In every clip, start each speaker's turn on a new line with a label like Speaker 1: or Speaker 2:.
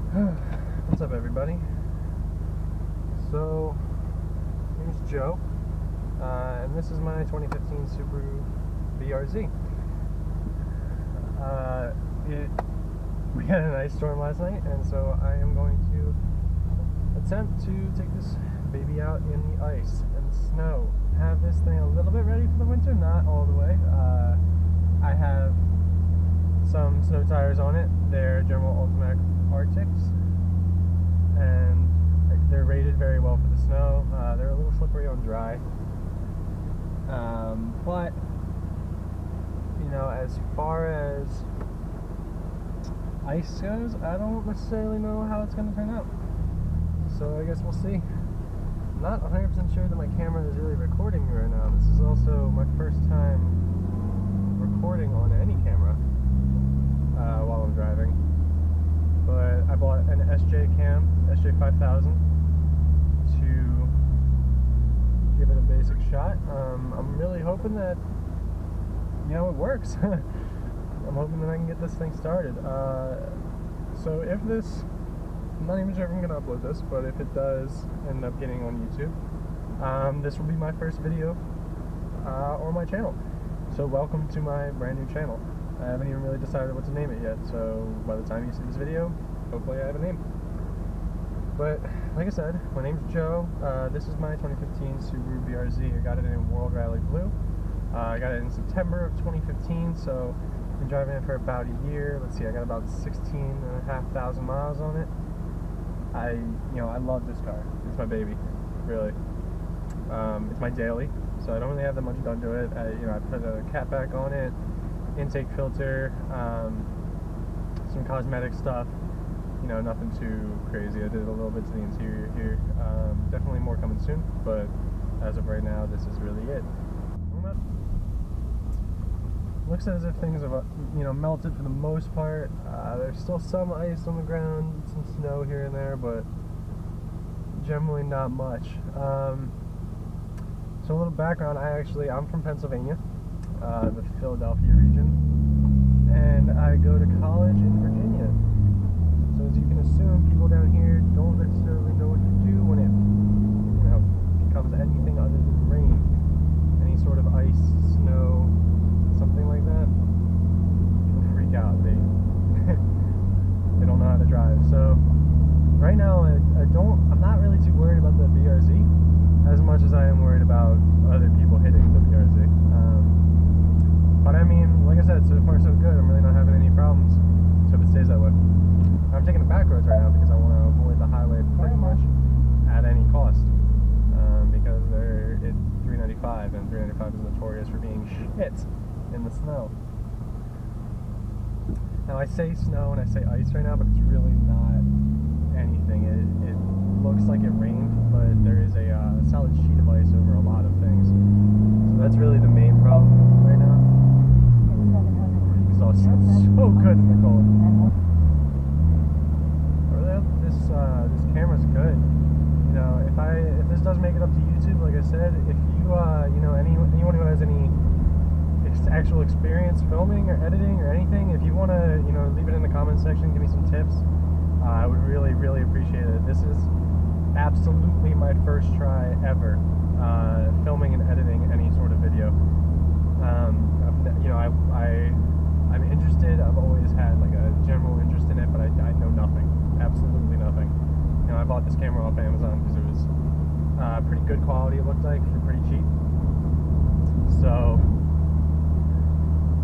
Speaker 1: What's up, everybody? So, my name's Joe, and this is my 2015 Subaru BRZ. We had an ice storm last night, and so I am going to attempt to take this baby out in the ice and snow. Have this thing a little bit ready for the winter, not all the way. I have some snow tires on it. They're General Ultimatic Arctics, and they're rated very well for the snow. They're a little slippery on dry, but you know, as far as ice goes, I don't necessarily know how it's going to turn out. So I guess we'll see. I'm not 100% sure that my camera is really recording me right now. This is also my first time recording on any camera while I'm driving. But I bought an SJ5000 to give it a basic shot. I'm really hoping that, you know, it works. I'm hoping that I can get this thing started. So if this, I'm not even sure if I'm going to upload this, but if it does end up getting on YouTube, this will be my first video on my channel. So welcome to my brand new channel. I haven't even really decided what to name it yet, so by the time you see this video, hopefully I have a name. But like I said, my name's Joe. This is my 2015 Subaru BRZ. I got it in World Rally Blue. I got it in September of 2015, so I've been driving it for about a year. Let's see, I got about 16,500 miles on it. I love this car. It's my baby, really. It's my daily, so I don't really have that much done to it. I put a cat back on it, intake filter, some cosmetic stuff. You know, nothing too crazy. I did a little bit to the interior here. Definitely more coming soon, but as of right now, this is really it. Looks as if things have, melted for the most part. There's still some ice on the ground, some snow here and there, but generally not much. So a little background, I'm from Pennsylvania, the Philadelphia region, and I go to college in Virginia. So as you can assume, people down here don't necessarily know what to do when it, becomes anything other than rain, any sort of ice, snow, something like that. People freak out. They don't know how to drive. So right now, I'm not really too worried about the BRZ as much as I am worried about other people hitting the BRZ. But I mean, like I said, so far so good. I'm really not having any problems. So if it stays that way. I'm taking the back roads right now because I want to avoid the highway pretty much at any cost. Because it's 395, and 395 is notorious for being shit in the snow. Now I say snow and I say ice right now, but it's really not anything. It looks like it rained, but there is a solid sheet of ice over a lot of things. So that's really the main problem right now. Exhaust sounds so good in the cold. This camera's good. You know, if this does make it up to YouTube, like I said, if you anyone who has any actual experience filming or editing or anything, if you want to, leave it in the comment section, give me some tips, I would really, really appreciate it. This is absolutely my first try ever filming and editing any sort of video. I'm interested. I've always had like a general interest in it, but I know nothing, absolutely nothing. I bought this camera off Amazon because it was pretty good quality, it looked like, for pretty cheap. So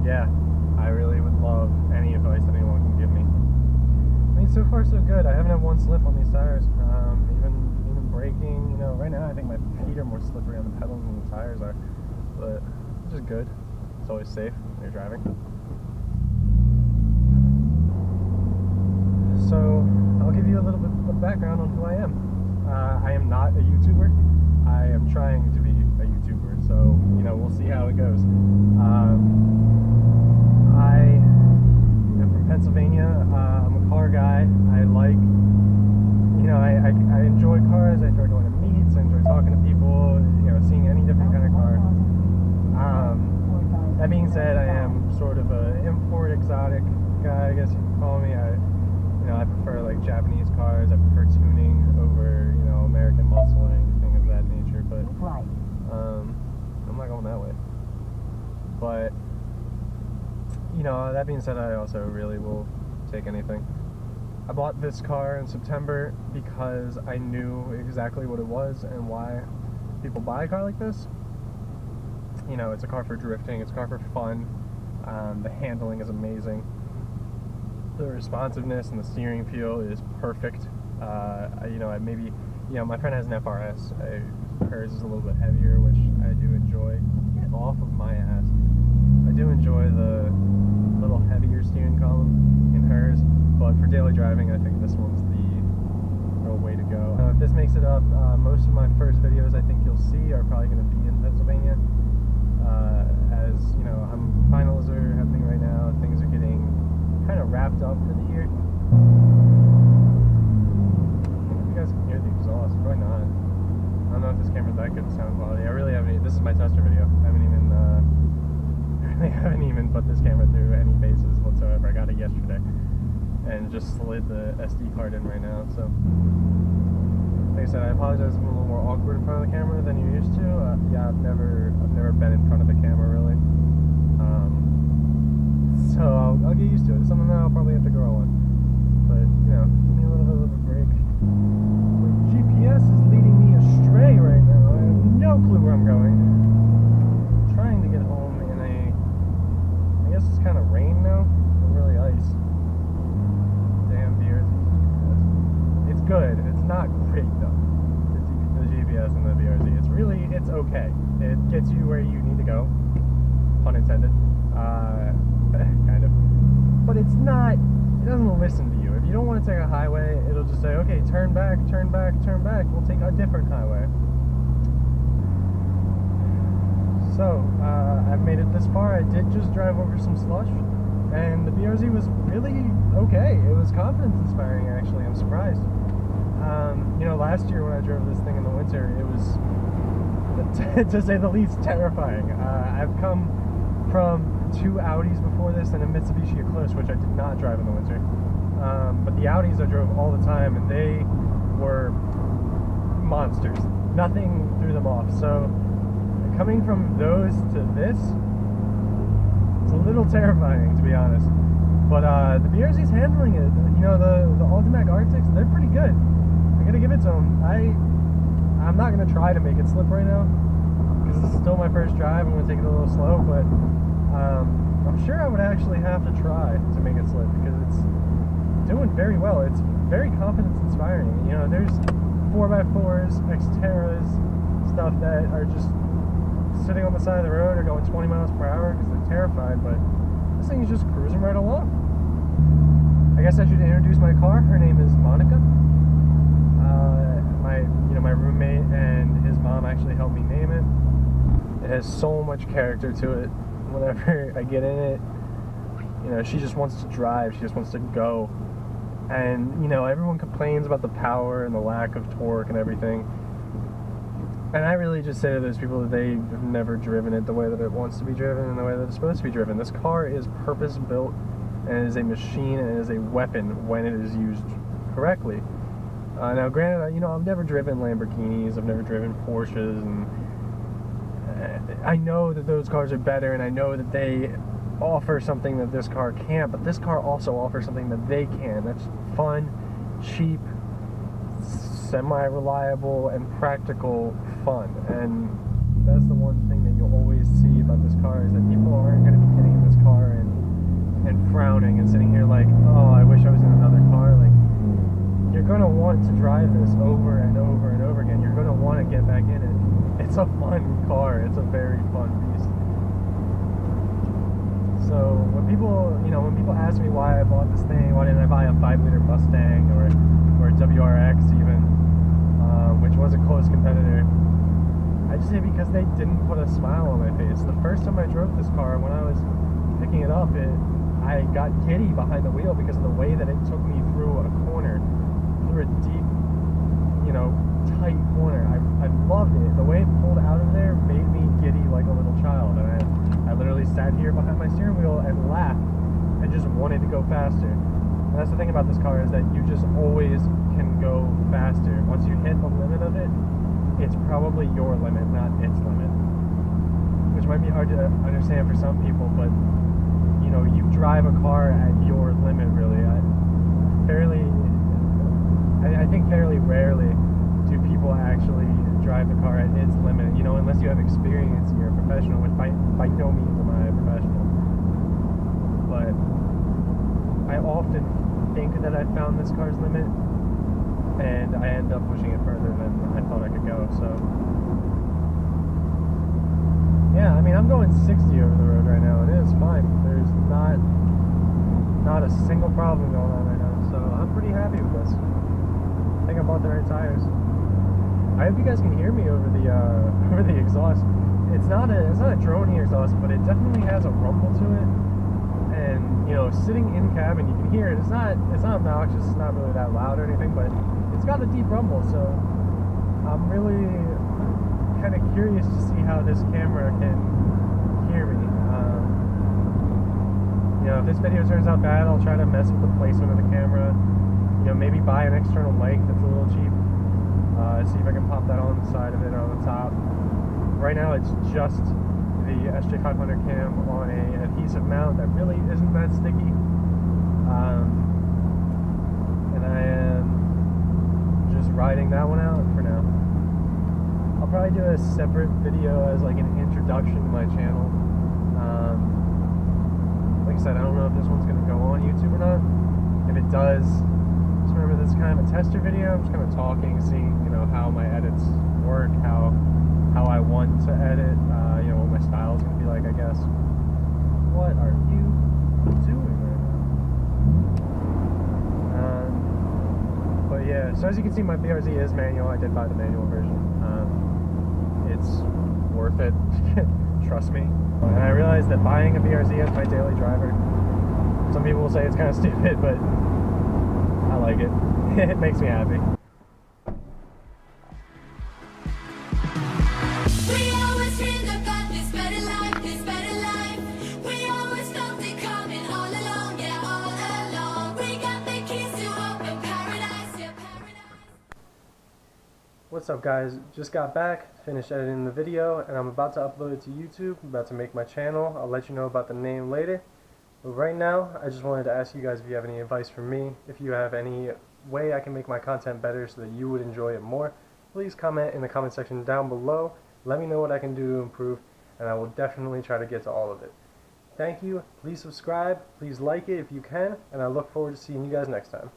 Speaker 1: yeah, I really would love any advice that anyone can give me. I mean, so far so good. I haven't had one slip on these tires. Even braking, right now I think my feet are more slippery on the pedals than the tires are, but it's just good. It's always safe when you're driving. So I'll give you a little bit of background on who I am. I am not a YouTuber. I am trying to be a YouTuber, so we'll see how it goes. I am from Pennsylvania. I'm a car guy. I like, I enjoy cars. I enjoy going to meets. I enjoy talking to people. Seeing any different kind of car. That being said, I am sort of an import exotic guy, I guess you could call me. I prefer like Japanese cars. I prefer tuning over, you know, American muscle or anything of that nature. But
Speaker 2: Right.
Speaker 1: I'm not going that way. But you know, that being said, I also really will take anything. I bought this car in September because I knew exactly what it was and why people buy a car like this. You know, it's a car for drifting, it's a car for fun. The handling is amazing. The responsiveness and the steering feel is perfect. You know, my friend has an FRS. Hers is a little bit heavier, which I do enjoy. Get off of my ass. I do enjoy the little heavier steering column in hers, but for daily driving, I think this one's the real way to go. If this makes it up, most of my first videos I think you'll see are probably going to be in Pennsylvania. As you know, finals are happening right now. Things are getting kind of wrapped up for the year. I wonder if you guys can hear the exhaust. Probably not. I don't know if this camera's that good sound quality. I really haven't. This is my tester video. I haven't even put this camera through any bases whatsoever. I got it yesterday and just slid the SD card in right now. So, like I said, I apologize if I'm a little more awkward in front of the camera than you're used to. Yeah, I've never been in front of the camera really. So I'll get used to it. It's something that I'll probably have to grow on. But you know, give me a little bit of a break. My GPS is leading me astray right now. I have no clue where I'm going. I'm trying to get home in I guess it's kind of rain now, but really ice. Damn BRZ GPS. It's good. It's not great though. The GPS and the BRZ. It's okay. It gets you where you need to go. Pun intended. Kind of. But it doesn't listen to you. If you don't want to take a highway, it'll just say, okay, turn back, turn back, turn back. We'll take a different highway. So, I've made it this far. I did just drive over some slush, and the BRZ was really okay. It was confidence inspiring, actually. I'm surprised. You know, last year when I drove this thing in the winter, it was, to say the least, terrifying. I've come from 2 Audis before this and a Mitsubishi Eclipse, which I did not drive in the winter. But the Audis I drove all the time, and they were monsters. Nothing threw them off. So coming from those to this, it's a little terrifying, to be honest. But the BRZ's handling it. You know, the Ultimac Arctics, they're pretty good. I gotta give it to them. I'm not gonna try to make it slip right now, because this is still my first drive. I'm gonna take it a little slow, but I'm sure I would actually have to try to make it slip, because it's doing very well. It's very confidence inspiring. You know, there's 4x4s, Xterras, stuff that are just sitting on the side of the road or going 20 miles per hour because they're terrified, but this thing is just cruising right along. I guess I should introduce my car. Her name is Monica. My roommate and his mom actually helped me name it. It has so much character to it. Whenever I get in it, you know, she just wants to drive. She just wants to go. And, you know, everyone complains about the power and the lack of torque and everything. And I really just say to those people that they've never driven it the way that it wants to be driven and the way that it's supposed to be driven. This car is purpose-built, and it is a machine, and it is a weapon when it is used correctly. Now, granted, you know, I've never driven Lamborghinis, I've never driven Porsches, and I know that those cars are better, and I know that they offer something that this car can't, but this car also offers something that they can. That's fun, cheap, semi-reliable, and practical fun. And that's the one thing that you'll always see about this car, is that people aren't going to be getting in this car and frowning and sitting here like, oh, I wish I was in another car. Like, you're going to want to drive this over and over and over again. You're going to want to get back in it. It's a fun car. It's a very fun beast. So when people ask me why I bought this thing, why didn't I buy a 5-liter Mustang or a WRX even, which was a close competitor, I just say because they didn't put a smile on my face. The first time I drove this car, when I was picking it up, I got giddy behind the wheel because of the way that it took me through a corner, through a deep, you know, tight corner. I loved it. The way it pulled out of there made me giddy like a little child, and I literally sat here behind my steering wheel and laughed and just wanted to go faster. And that's the thing about this car, is that you just always can go faster. Once you hit the limit of it, it's probably your limit, not its limit. Which might be hard to understand for some people, but you know, you drive a car at your limit, really. I think fairly rarely do people actually drive the car at its limit, you know, unless you have experience and you're a professional, which by no means am I a professional. But I often think that I found this car's limit, and I end up pushing it further than I thought I could go, so. Yeah, I mean, I'm going 60 over the road right now, and it is fine. There's not a single problem going on right now, so I'm pretty happy with this. I think I bought the right tires. I hope you guys can hear me over the over the exhaust. It's not a droney exhaust, but it definitely has a rumble to it. And you know, sitting in cabin, you can hear it. It's not obnoxious. It's not really that loud or anything, but it's got a deep rumble. So I'm really kind of curious to see how this camera can hear me. You know, if this video turns out bad, I'll try to mess with the placement of the camera. You know, maybe buy an external mic that's a little cheap. See if I can pop that on the side of it or on the top. Right now it's just the SJ500 cam on a adhesive mount that really isn't that sticky. And I am just riding that one out for now. I'll probably do a separate video as like an introduction to my channel. Like I said, I don't know if this one's going to go on YouTube or not. If it does, just remember this is kind of a tester video. I'm just kind of talking, seeing, you know, how my edits work, how I want to edit, you know, what my style is going to be like, I guess. What are you doing right now? But yeah, so as you can see, my BRZ is manual. I did buy the manual version. It's worth it, trust me. And I realized that buying a BRZ as my daily driver, some people will say it's kind of stupid, but I like it. It makes me happy.
Speaker 2: We always dreamed about this better life, this better life. We always felt it coming all along, yeah, all along. We got the keys to open paradise, yeah, paradise.
Speaker 1: What's up, guys? Just got back, finished editing the video, and I'm about to upload it to YouTube. I'm about to make my channel. I'll let you know about the name later. But right now, I just wanted to ask you guys if you have any advice for me. If you have any way I can make my content better so that you would enjoy it more, please comment in the comment section down below. Let me know what I can do to improve, and I will definitely try to get to all of it. Thank you. Please subscribe. Please like it if you can, and I look forward to seeing you guys next time.